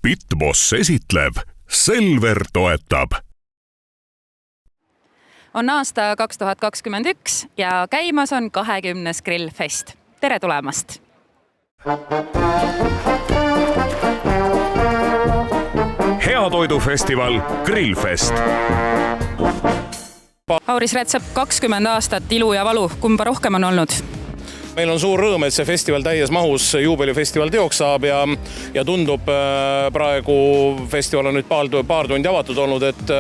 Bitboss esitleb, Selver toetab. On aasta 2021 ja käimas on 20. Grillfest. Tere tulemast! Heatoidufestival Grillfest. Auris Rätsep, 20 aastat ilu ja valu. Kumba rohkem on olnud? Meil on suur rõõm, et see festival täies mahus juubelifestival teoks saab ja tundub praegu festival on nüüd paar tundi avatud olnud, et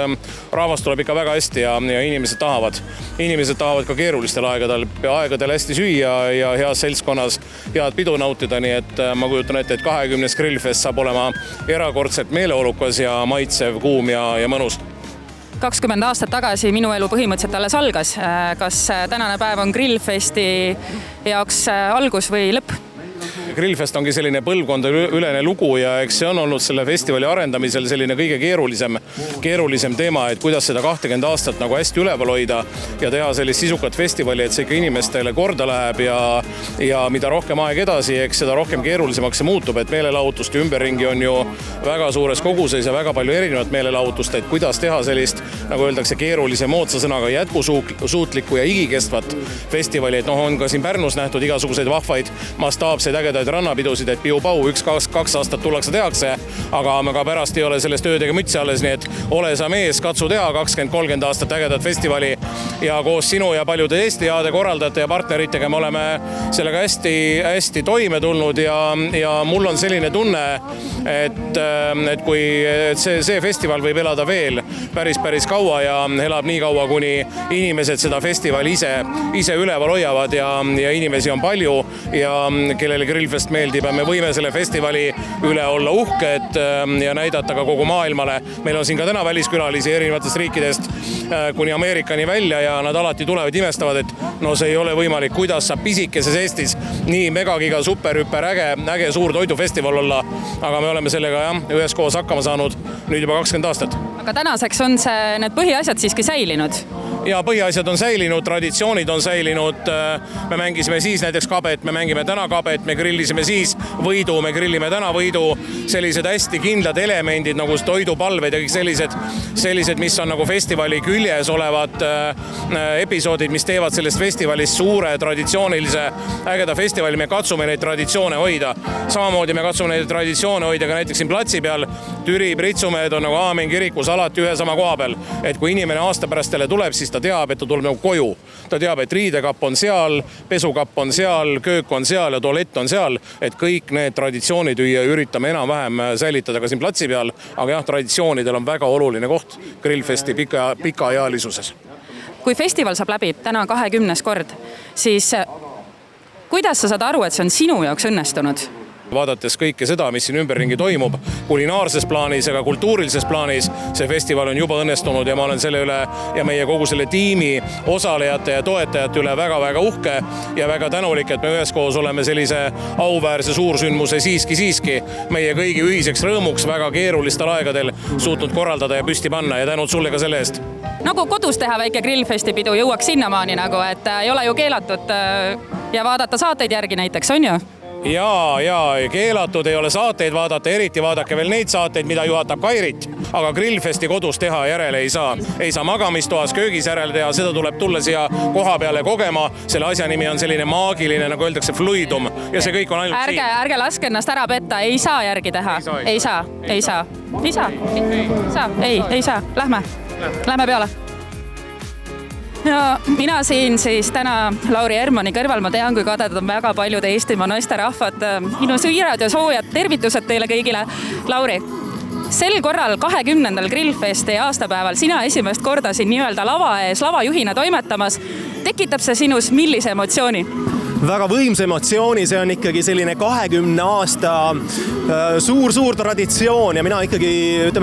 rahvas tuleb ikka väga hästi ja inimesed tahavad. Inimesed tahavad ka keerulistel aegadel hästi süüa ja heas seltskonnas head pidu nautida, nii et ma kujutan ette, et 20. Grillfest saab olema erakordselt meeleolukas ja maitsev, kuum ja mõnus. 20 aastat tagasi minu elu põhimõtteliselt alles algas. Kas tänane päev on Grillfesti jaoks algus või lõpp? Grillfest ongi selline põlvkondaülene lugu ja eks see on olnud selle festivali arendamisel selline kõige keerulisem teema, et kuidas seda 20 aastat nagu hästi üleval hoida ja teha sellist sisukat festivali, et see ikka inimestele korda läheb ja mida rohkem aeg edasi, eks seda rohkem keerulisemaks see muutub, et meelelahutuste ümberringi on ju väga suures koguses ja väga palju erinevat meelelahutust, et kuidas teha sellist, nagu öeldakse, keerulise moodsa sõnaga jätkusuutlikku ja igikestvat festivali, et on ka siin Pärnus nähtud igasuguseid vahvaid mastaapseid ägedaid rannapidusid, et piu-pau 1-2 aastat tullakse tehakse, aga pärast ei ole selles tööd ega mütsi alles, nii et ole sa mees, katsu teha 20-30 aastat ägedat festivali ja koos sinu ja paljude Eesti heade korraldajate ja partneritega me oleme sellega hästi toime tulnud ja mul on selline tunne, et kui see festival võib elada veel päris kaua ja elab nii kaua, kuni inimesed seda festivali ise üleval hoiavad ja inimesi on palju ja kellele Grillfest meeldib ja me võime selle festivali üle olla uhked ja näidata ka kogu maailmale. Meil on siin ka täna väliskülalisi erinevatest riikidest kuni Ameerikani välja ja nad alati tulevad imestavad, et no see ei ole võimalik, kuidas saab pisikeses Eestis nii megagiga superhüper äge suur toidufestival olla, aga me oleme sellega üheskoos hakkama saanud nüüd juba 20 aastat. Aga tänaseks on need põhiasjad siiski säilinud? Ja põhiasjad on säilinud, traditsioonid on säilinud, me mängisime siis näiteks kabet, me mängime täna kabet, me grillisime siis võidu, me grillime täna võidu, sellised hästi kindlad elemendid nagu toidupalved ja kõik sellised, mis on nagu festivali küljes olevad episoodid, mis teevad sellest festivalist suure traditsioonilise ägeda festivali, me katsume neid traditsioone hoida. Samamoodi me katsume neid traditsioone hoida ka näiteks siin platsi peal, Türi Pritsumehed on nagu Aamen kirikus alati ühe sama koha peal, et kui inimene aasta pärast teile tuleb, siis ta teab, et ta tuleb nagu koju. Ta teab, et riidekapp on seal, pesukapp on seal, köök on seal ja tualett on seal, et kõik need traditsioonid üritame enam-vähem säilitada ka siin platsi peal, aga traditsioonidel on väga oluline koht Grillfesti pikaealisuses. Kui festival saab läbi täna 20. kord, siis kuidas sa saad aru, et see on sinu jaoks õnnestunud? Vaadates kõike seda, mis siin ümberringi toimub, kulinaarses plaanis ja ka kultuurilises plaanis, see festival on juba õnnestunud ja ma olen selle üle ja meie kogu selle tiimi osalejate ja toetajate üle väga-väga uhke ja väga tänulik, et me üheskoos oleme sellise auväärse suursündmuse siiski meie kõigi ühiseks rõõmuks väga keerulistel aegadel suutnud korraldada ja püsti panna ja tänud sulle ka selle eest. Nagu kodus teha väike grillfesti pidu jõuaks sinnamaani nagu, et ei ole ju keelatud ja vaadata saateid järgi näiteks, on ju? Ja keelatud ei ole saateid vaadata, eriti vaadake veel neid saateid, mida juhatab Kairit, aga Grillfesti kodus teha järele ei saa. Ei saa magamistoas, köögis järele teha, seda tuleb tulla siia koha peale kogema. Selle asja nimi on selline maagiline, nagu öeldakse, fluidum ja see kõik on ainult siin. Ärge laske ennast ära petta, ei saa järgi teha. Ei saa. Lähme peale. Ja mina siin siis täna Lauri Hermani kõrval, ma tean, kui kadedad on väga paljud Eestimaa naisterahvad. Minu sõirad ja soojad tervitused teile kõigile. Lauri, sel korral 20. Grillfesti aastapäeval sina esimest korda siin nii-öelda lava ees lavajuhina toimetamas. Tekitab see sinus millise emotsiooni? Väga võimsa emotsiooni, see on ikkagi selline 20 aasta suur traditsioon ja mina ikkagi,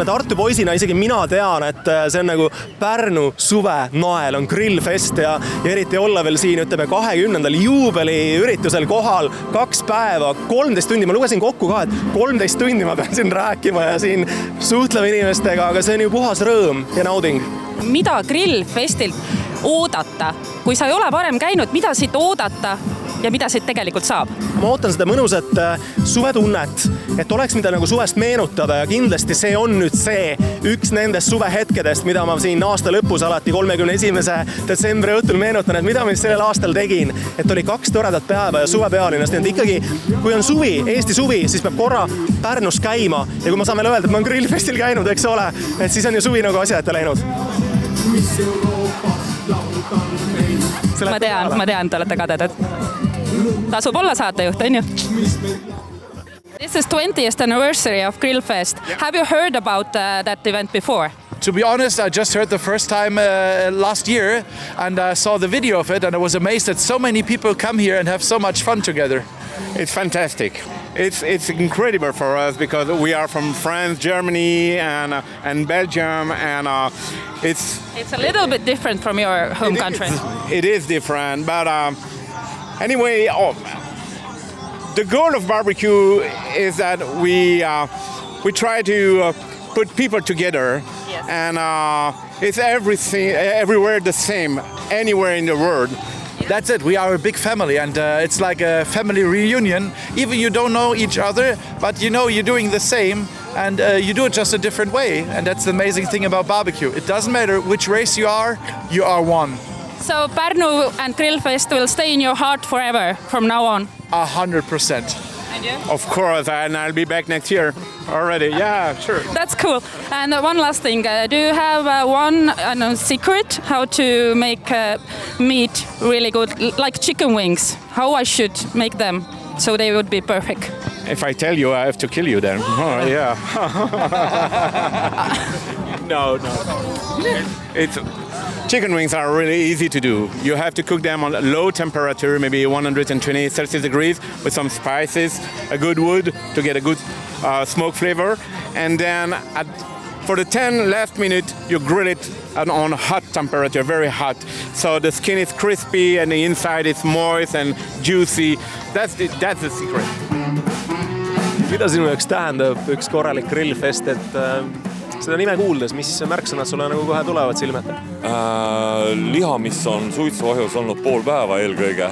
Tartu poisina isegi mina tean, et see on nagu Pärnu suve nael on Grillfest ja eriti olla veel siin 20. juubeli üritusel kohal 2 päeva, 13 tundi, ma lugesin kokku ka, et 13 tundi ma pean siin rääkima ja siin suhtlema inimestega, aga see on ju puhas rõõm ja nauding. Mida Grillfestilt oodata? Kui sa ei ole varem käinud, mida siit oodata? ja mida siit tegelikult saab? Ma ootan seda mõnusat suvetunnet, et oleks mida nagu suvest meenutada ja kindlasti see on nüüd see üks nendest suvehetkedest, mida ma siin aasta lõpus alati 31. detsembri õhtul meenutan, et mida ma sellel aastal tegin. Et oli 2 toredat päeva ja suvepealinnas, nii et ikkagi kui on suvi, Eesti suvi, siis peab korra Pärnus käima ja kui ma saan veel öelda, et ma olen Grillfestil käinud, eks ole, et siis on ju suvi nagu asja ette läinud. Ma tean, te olete kadedad. Tasub olla saatejuht, on ju? This is 20th anniversary of Grillfest. Have you heard about that event before? To be honest, I just heard the first time last year and I saw the video of it and I was amazed that so many people come here and have so much fun together. It's fantastic. It's incredible for us because we are from France, Germany and Belgium and it's a little bit different from your home country. It is different, but anyway, the goal of barbecue is that we try to put people together. Yes. And it's everywhere the same, anywhere in the world. That's it. We are a big family and it's like a family reunion. Even you don't know each other, but you know you're doing the same and you do it just a different way. And that's the amazing thing about barbecue. It doesn't matter which race you are one. So Pärnu and Grillfest will stay in your heart forever from now on? 100%. And you? Of course, and I'll be back next year already. Yeah, sure. That's cool. And one last thing, do you have one secret how to make meat really good, like chicken wings? How I should make them so they would be perfect? If I tell you, I have to kill you then. Oh, yeah. No. Chicken wings are really easy to do. You have to cook them on low temperature, maybe 120 Celsius degrees, with some spices, a good wood to get a good smoke flavor. And then for the 10 last minute, you grill it on hot temperature, very hot. So the skin is crispy and the inside is moist and juicy. That's the secret. Mida sinu jaoks tähendab üks korralik grillfest, et seda nime kuuldes, mis märksõnad sulle nagu kohe tulevad silmete? Liha, mis on suitsuahjus olnud pool päeva eelkõige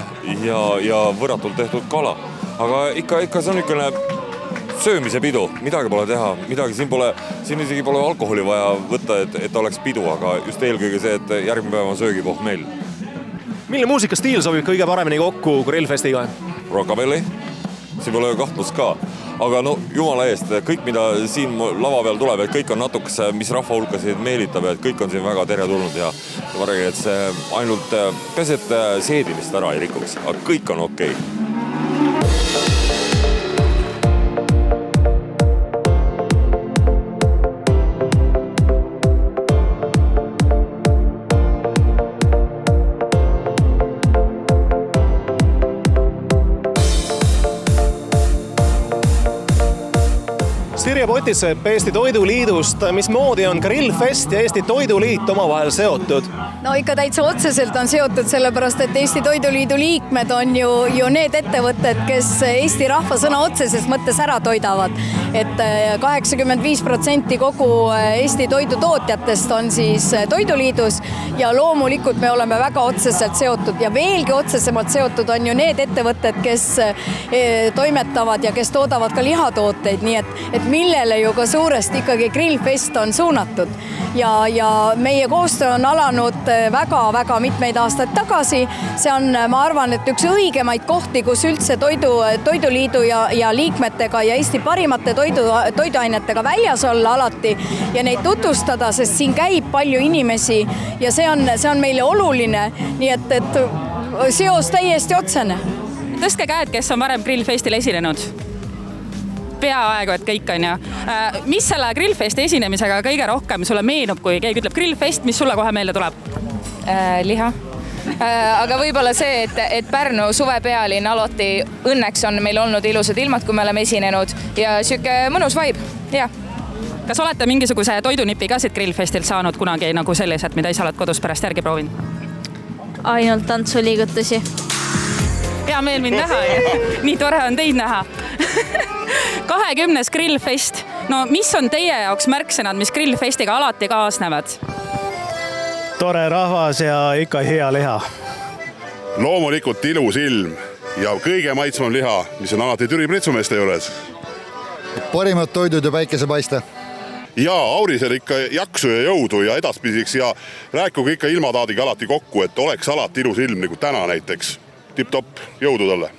ja võratult tehtud kala. Aga ikka see on niisugune söömise pidu, midagi pole teha, siin isegi pole alkoholi vaja võtta, et oleks pidu, aga just eelkõige see, et järgmine päev on söögipoht meil. Milline muusikastiil sobib kõige paremini kokku grillfestiga? Rockabilly, siin pole kahtlust ka. Aga no jumala eest, kõik mida siin lava peal tuleb, et kõik on natukese, mis rahva hulkasid meelitab, et kõik on siin väga teretulnud ja ma räägin, et see ainult peset seedimist ära ei rikuks, aga kõik on okei. Sirje Potisepp Eesti Toiduliidust, mismoodi on Grillfest ja Eesti Toiduliit omavahel seotud? No ikka täitsa otseselt on seotud, sellepärast et Eesti Toiduliidu liikmed on ju need ettevõtted, kes Eesti rahva sõna otseses mõttes ära toidavad. Et 85% kogu Eesti toidutootjatest on siis Toiduliidus ja loomulikult me oleme väga otseselt seotud ja veelgi otsesemalt seotud on ju need ettevõtted, kes toimetavad ja kes toodavad ka lihatooteid, nii et millele ju ka suuresti ikkagi Grillfest on suunatud. Ja meie koostöö on alanud väga-väga mitmeid aastaid tagasi. See on, ma arvan, et üks õigemaid kohti, kus üldse Toiduliidu ja liikmetega ja Eesti parimate toiduainetega väljas olla alati ja neid tutvustada, sest siin käib palju inimesi ja see on meile oluline, nii et seos täiesti otsene. Tõstke käed, kes on varem Grillfestil esinenud? Peaaegu, et kõik on ja. Mis selle Grillfesti esinemisega kõige rohkem sulle meenub, kui keegi ütleb Grillfest, mis sulle kohe meelde tuleb? Liha. Aga võib-olla see, et Pärnu suvepealinn alati õnneks on meil olnud ilusad ilmad, kui me oleme esinenud ja süke mõnus vibe. Ja. Kas olete mingisuguse toidunipi ka siit Grillfestilt saanud kunagi nagu sellised, mida ise oled kodus pärast järgi proovinud? Ainult tantsuliigutusi. Hea meel mind näha. Nii tore on teid näha. 20. Grillfest. No mis on teie jaoks märksõnad, mis Grillfestiga alati kaasnevad? Tore rahvas ja ikka hea liha. Loomulikult ilus ilm ja kõige maitsvam liha, mis on alati Türi pretsumeeste juures. Parimad toidud ja päikesepaiste. Ja Aurisel ikka jaksu ja jõudu ja edaspidiseks ja rääkuge ikka ilmataadiga alati kokku, et oleks alati ilus ilm, nagu täna näiteks. Tipp-topp, jõudu talle!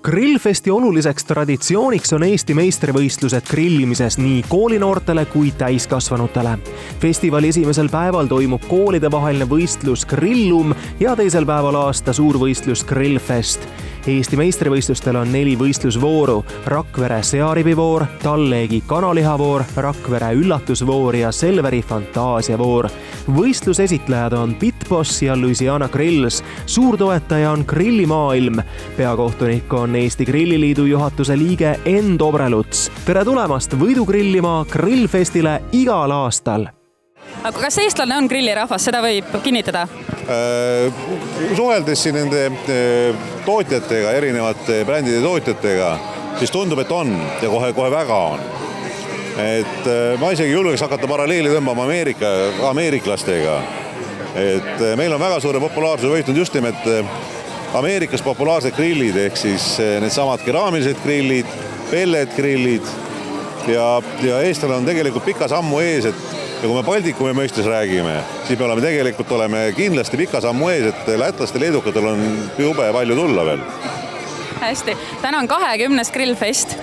Grillfesti oluliseks traditsiooniks on Eesti meistrivõistlused grillimises nii koolinoortele kui täiskasvanutele. Festivali esimesel päeval toimub koolidevaheline võistlus Grillum ja teisel päeval aasta suurvõistlus Grillfest. Eesti meistrivõistlustel on 4 võistlusvooru: Rakvere searibivoor, Talleegi kanalihavoor, Rakvere üllatusvoor ja Selveri fantaasiavoor. Võistlusesitlejad on Pitboss ja Louisiana Grills. Suurtoetaja on Grillimaailm. Peakohtunik on Eesti Grilliliidu juhatuse liige Enn Dobreluts. Tere tulemast Võidugrillimaa Grillfestile igal aastal! Aga kas eestlane on grillirahvas, seda võib kinnitada? Suheldes siin nende tootjatega, erinevate brändide tootjatega, siis tundub, et on ja kohe väga on. Et ma isegi julgeks hakata paralleeli tõmbama ameeriklastega. Et meil on väga suure populaarsuse võitnud just nimelt Ameerikas populaarsed grillid, ehk siis need samad keraamilised grillid, pelletgrillid ja eestlane on tegelikult pika sammu ees, ja kui me Baltikumi mõistes räägime, siis me oleme kindlasti pika sammu ees, et lätlastel ja leedukatel on jube palju tulla veel. Hästi. Täna on 20. Grillfest.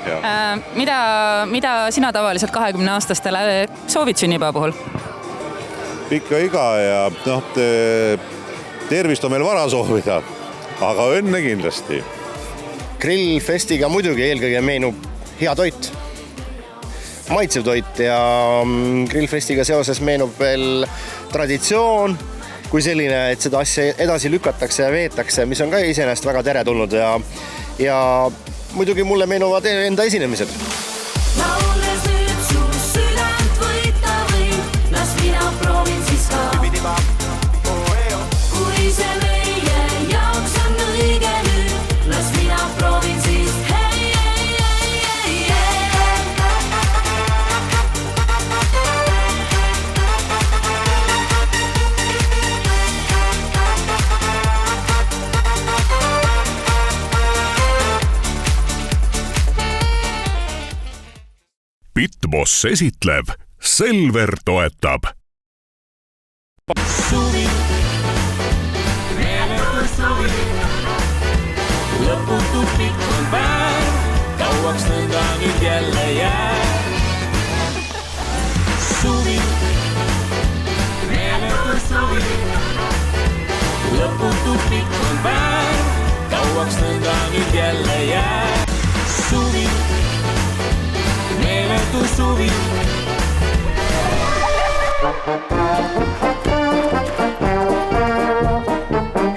Mida sina tavaliselt 20-aastastele soovid sünnipäeva puhul? Pikka iga ja tervist on meil vara soovida, aga õnne kindlasti. Grillfestiga muidugi eelkõige meenub hea toit. Maitsev toit ja Grillfestiga seoses meenub veel traditsioon kui selline, et seda asja edasi lükatakse ja veetakse, mis on ka iseenesest väga teretulnud ja muidugi mulle meenuvad enda esinemised. Laulles nüüd su südant võita või, las mina proovin siis ka. Kui see meie jaoks on õige nüüd, las mina proovin siis. Pitboss esitleb, Selver toetab. Suvi, meeletu suvi, lõputu pikk on päev, kauaks nõnda nüüd jälle jääb. Suvi, meeletu suvi, lõputu pikk on päev, kauaks nõnda nüüd jälle jääb. Suvi, meeletu suvi.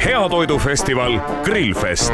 Heatoidufestival Grillfest.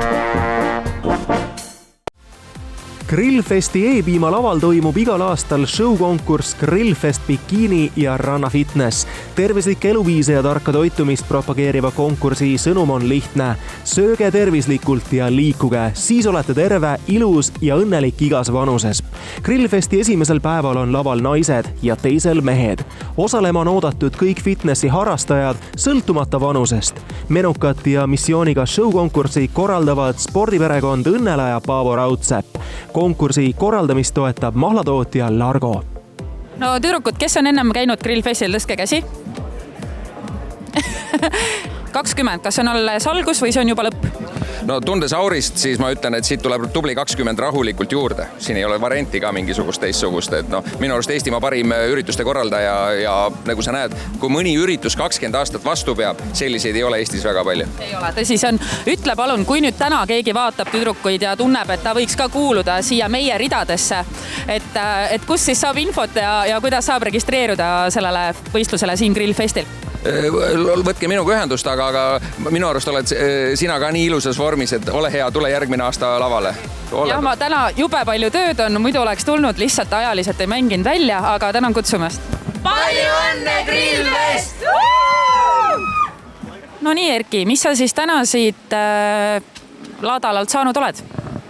Grillfesti E-piima laval toimub igal aastal show-konkurss Grillfest Bikini ja Ranna Fitness. Tervislikke eluviise ja tarka toitumist propageeriva konkursi sõnum on lihtne. Sööge tervislikult ja liikuge, siis olete terve, ilus ja õnnelik igas vanuses. Grillfesti esimesel päeval on laval naised ja teisel mehed. Osalema on oodatud kõik fitnessi harrastajad, sõltumata vanusest. Menukat ja missiooniga show-konkurssi korraldavad spordiperekond Õnnela ja Paavo Raudsepp. Konkursi korraldamist toetab mahlatootja Largo. No tüdrukud, kes on ennem käinud Grillfestil, tõstke käsi? 20, kas on alles algus või see on juba lõpp? No tundes Aurist, siis ma ütlen, et siit tuleb tubli 20 rahulikult juurde. Siin ei ole varianti ka mingisugust teistsugust. Et minu arust Eestimaa parim ürituste korraldaja ja nagu sa näed, kui mõni üritus 20 aastat vastu peab, selliseid ei ole Eestis väga palju. Ei ole, tõsi see on. Ütle palun, kui nüüd täna keegi vaatab tüdrukuid ja tunneb, et ta võiks ka kuuluda siia meie ridadesse, et kus siis saab infot ja kuidas saab registreeruda sellele võistlusele siin Grillfestil? Võtke minuga ühendust, aga minu arust oled sina ka nii ilusas vormis, et ole hea, tule järgmine aasta lavale. Jah, ma täna jube palju tööd on, muidu oleks tulnud, lihtsalt ajaliselt ei mänginud välja, aga tänan kutsumast. Palju õnne, Grillfest! No nii, Erki, mis sa siis täna siit laadalalt saanud oled?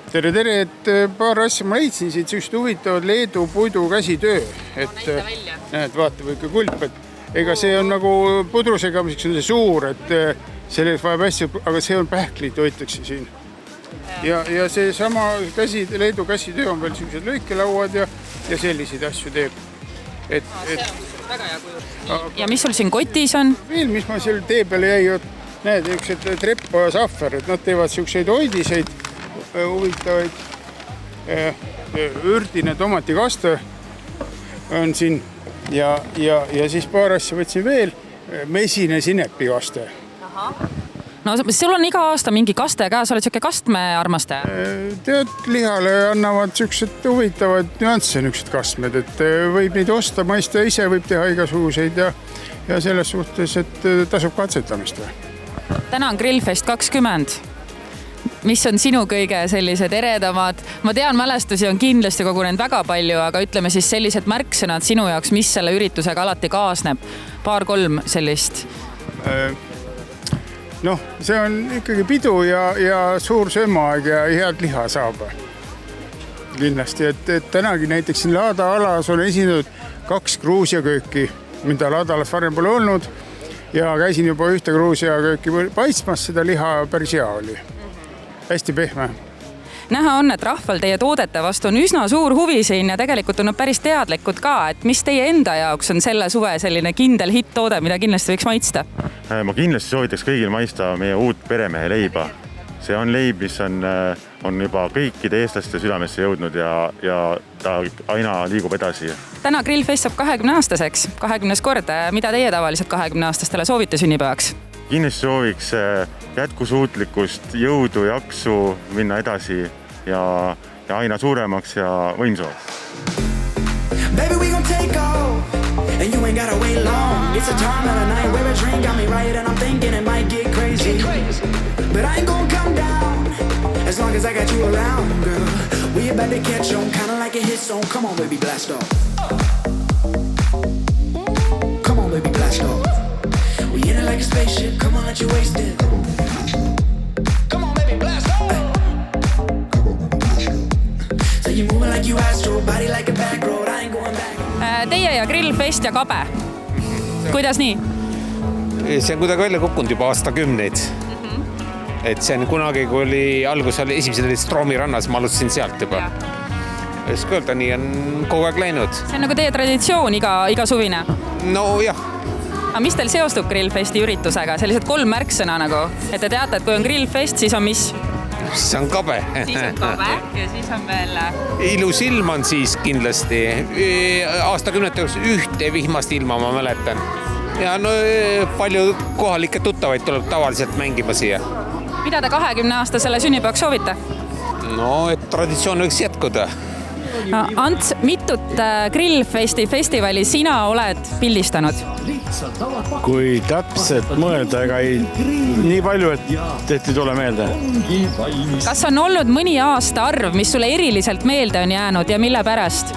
Tere, et paar asja ma leidsin siit just huvitavad Leedu puidu käsitöö. Et vaata või ikka kulp, et ega see on nagu pudrusega, mis on see suur, et sellest vajab hästi, aga see on pähklid, hoitakse siin. ja see sama Leedu käsitöö on veel sellised lõikelauad ja selliseid asju teeb. Väga hea kuju. Ja mis sul siin kotis on? Veel, mis ma seal tee peale jäi, näed, üks Treppo ja Sahver, et nad teevad selliseid hoidiseid, huvitavaid ürdine tomatikaste on siin ja siis paar asja võtsin veel, mesine sinepikaste. No sul on iga aasta mingi kaste ka, sa oled selline kastme armastaja? Tead, lihale annavad sellised huvitavad nüansse niisugused kastmed, et võib neid osta, maista ise, võib teha igasuguseid ja selles suhtes, et tasub katsetamist. Täna on Grillfest 20. Mis on sinu kõige sellised eredamad? Ma tean, mälestusi on kindlasti kogunenud väga palju, aga ütleme siis sellised märksõnad sinu jaoks, mis selle üritusega alati kaasneb. 2-3 sellist. Noh, see on ikkagi pidu ja suur söömaaeg ja head liha saab. Kindlasti, et tänagi näiteks siin Laada alas on esindatud 2 Gruusia kööki, mida Laada alas varem pole olnud ja käisin juba ühte Gruusia kööki paistmas, seda liha päris hea oli. Hästi pehme. Näha on, et rahval teie toodete vastu on üsna suur huvi siin ja tegelikult on nad päris teadlikud ka, et mis teie enda jaoks on selle suve selline kindel hitt-toode, mida kindlasti võiks maitsta? Ma kindlasti soovitaks kõigil maista meie uut peremehe leiba. See on leib, mis on juba kõikide eestlaste südamesse jõudnud ja ta aina liigub edasi. Täna Grillfest saab 20-aastaseks, 20. kord. Mida teie tavaliselt 20-aastastele soovite sünnipäevaks? Kindlasti sooviks jätkusuutlikkust, jõudu, jaksu minna edasi ja aina suuremaks ja võimsuvaks. Baby, we gon' take off and you ain't gotta wait long. It's a time of the night where a drink got me right and I'm thinking it might get crazy. But I ain't gon' come down as long as I got you around, girl. We about to catch on, kinda like a hit song. Come on, baby, blast off. Come on, baby, blast off. We in it like a spaceship, come on, let you waste it. Come on, baby, blast off. So you moving like you astro, body like a back road, I ain't going back. Teie ja Grillfest ja Kabe. Kuidas nii? See on kuidagi välja kukkunud juba aastakümneid. Et see on kunagi, kui oli algus, esimesed olid Stroomi rannas, ma alustasin sealt juba. Võiks öelda, nii on kogu aeg läinud. See on nagu teie traditsioon iga suvine? No jah. Aga mis teil seostub Grillfesti üritusega? Sellised 3 märksõna nagu, et te teate, et kui on Grillfest, siis on mis? See on Kabe. Siis on Kabe ja siis on veel... Ilus ilm on siis kindlasti. Aastakümnete ühte vihmast ilma ma mäletan. Ja no palju kohalikke tuttavaid tuleb tavaliselt mängima siia. Mida te 20-aastasele sünnipäevaks soovite? No, et traditsioon võiks jätkuda. Ants, mitut Grillfesti festivali sina oled pildistanud? Kui täpselt mõelda, ega nii palju, et ei tule meelde. Kas on olnud mõni aasta arv, mis sulle eriliselt meelde on jäänud ja mille pärast?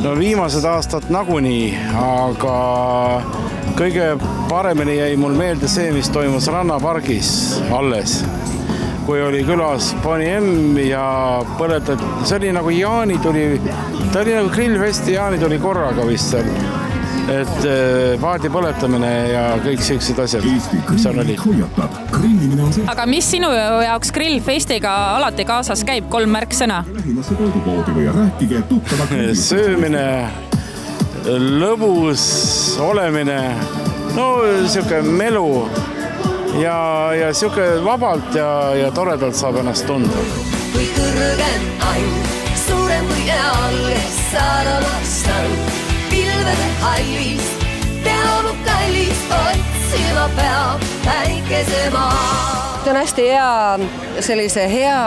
No viimased aastad nagunii, aga kõige paremini jäi mul meelde see, mis toimus Rannapargis alles. Kui oli külas Boni M ja põletad, see oli nagu jaanituli, ta oli nagu Grillfesti jaanituli korraga vist seal. Et paadi põletamine ja kõik sellised asjad, mis seal oli. Aga mis sinu jaoks Grillfestiga alati kaasas käib 3 märksõna? Söömine, lõbus olemine, no siuke melu ja siuke vabalt ja toredalt saab ennast tunda. Kui kõrgem aim, suurem kui alges saada vastan. Pilvede hallis, pealub kallis, otsima peab päikesemaa. See on hästi hea, sellise hea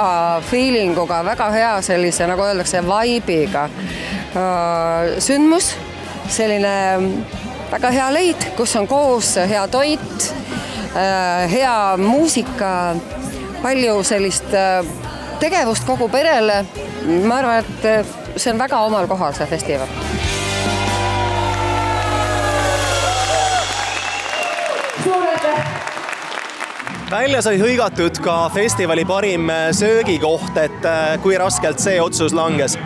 feelinguga, väga hea sellise, nagu öeldakse, vibe'iga sündmus. Selline väga hea leid, kus on koos hea toit, hea muusika, palju sellist tegevust kogu perele. Ma arvan, et see on väga omal kohal see festival. Välja sai hõigatud ka festivali parim söögikoht, et kui raskelt see otsus langes?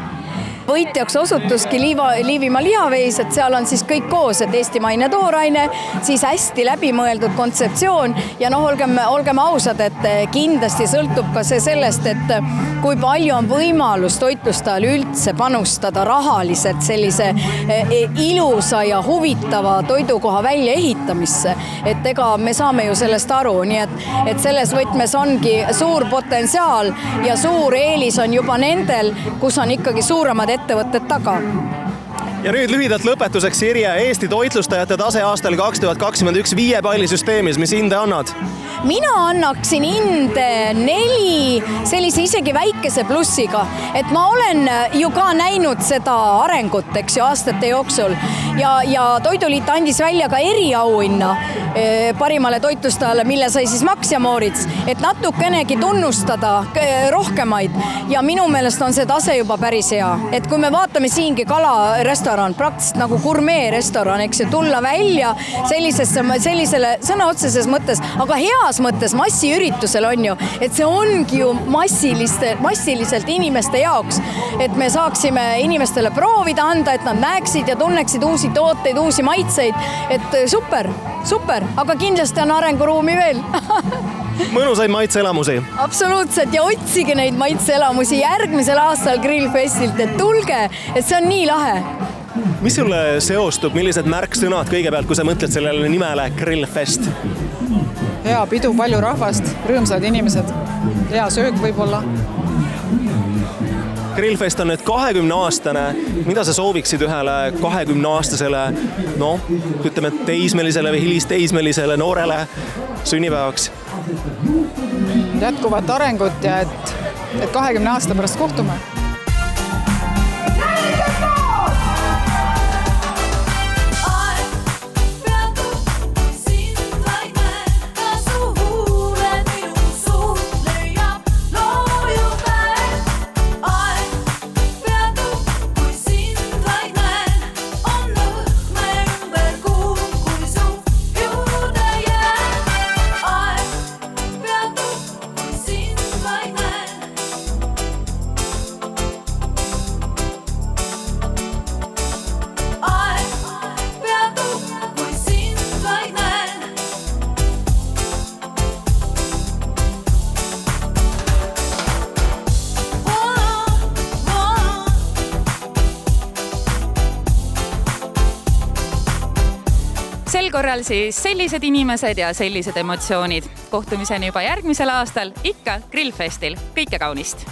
võitjaks osutuski Liivimaa lihaveis, et seal on siis kõik koos, et eestimaine tooraine, siis hästi läbimõeldud kontseptsioon ja olgem ausad, et kindlasti sõltub ka see sellest, et kui palju on võimalus toitlustajal üldse panustada rahaliselt sellise ilusa ja huvitava toidukoha väljaehitamisse, et ega me saame ju sellest aru, nii et selles võtmes ongi suur potentsiaal ja suur eelis on juba nendel, kus on ikkagi suuremad ettevõtted taga. Ja nüüd lühidalt lõpetuseks, Sirje, Eesti toitlustajate tase aastal 2021 5 pallisüsteemis, mis hinde annad? Mina annaksin hinde 4 sellise isegi väikese plussiga, et ma olen ju ka näinud seda arengut, eks ju, aastate jooksul ja Toiduliit andis välja ka eriauhinna parimale toitlustajale, mille sai siis Max ja Moritz, et natukenegi tunnustada rohkemaid ja minu meelest on see tase juba päris hea, et kui me vaatame siingi kalarestoran, praktiliselt nagu gurmee restoran, eks ju, tulla välja sellisele sõna otseses mõttes, aga heas mõttes massiüritusel on ju, et see ongi ju massiliselt inimeste jaoks, et me saaksime inimestele proovida anda, et nad näeksid ja tunneksid uusi tooteid, uusi maitseid, et super, aga kindlasti on arenguruumi veel. Mõnusaid maitseelamusi. Absoluutselt ja otsige neid maitseelamusi järgmisel aastal Grillfestilt, et tulge, et see on nii lahe. Mis sulle seostub, millised märksõnad kõigepealt, kui sa mõtled sellele nimele Grillfest? Hea pidu, palju rahvast, rõõmsad inimesed, hea söök võib-olla. Grillfest on nüüd 20-aastane. Mida sa sooviksid ühele 20-aastasele, ütleme teismelisele või hilisteismelisele noorele sünnipäevaks? Jätkuvat arengut ja et 20 aasta pärast kohtume. Sel korral siis sellised inimesed ja sellised emotsioonid. Kohtumiseni juba järgmisel aastal, ikka Grillfestil. Kõike kaunist!